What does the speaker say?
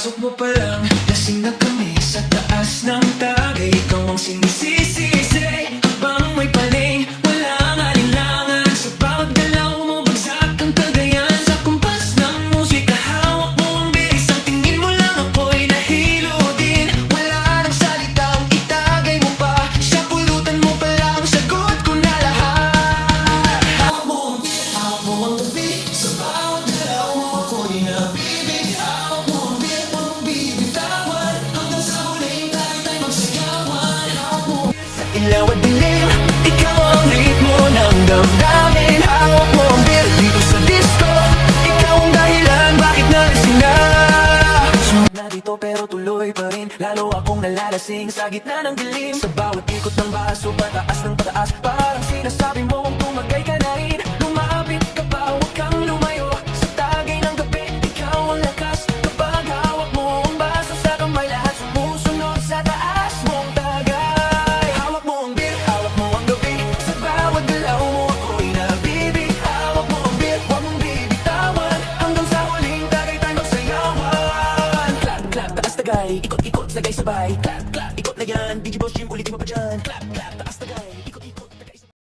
Pagpasok mo pa lang, lasing na kami sa taas ng tagay. Ikaw ang sinisisi habang may paling, walang alinlangan. Sa bawat galaw mo, bagsak ang kagayan. Sa kumpas ng musika, hawak mo ang bilis. Ang tingin mo lang ako'y nahilo din. Wala nang salitang itagay mo pa. Sa pulutan mo pa lang, sagot ko na lahat. Hawak mo ang beat, hawak mo ang gabi. Sa bawat galaw mo, ako'y nabibig. Hawak mo ang beat, huwag mong bibitawan. Hanggang sa huling tayo tayo magsigawan. Hawak mo sa ilaw at dilim, ikaw ang ritmo ng damdamin. Hawak mo ang beat dito sa disco. Ikaw ang dahilan bakit nalasing na. Sumunod na dito pero tuloy pa rin. Lalo akong nalalasing sa gitna ng dilim. Sa bawat ikot ng baso, pataas ng pataas. Parang sinasabi mo kung tumagay ka na rin. Lumapit ka pa, huwag kang lumayo. Sa tagay ng gabi, ikaw ang lakas. Kapag hawak mo ang baso sa kamay, lahat sumusunod sa taas mong tagay. Hawak mo ang beat, hawak mo ang gabi. Sa bawat galaw mo, ako'y nabibig. Hawak mo ang beat, huwag mong bibitawan. Hanggang sa huling tagay tayo magsayawan. Clap, clap, taas tagay. Ikot, ikot, sagay sabay. Clap, clap, ikot na yan. DJ Boss Jim, ulitin mo pa dyan. Clap, clap, taas tagay.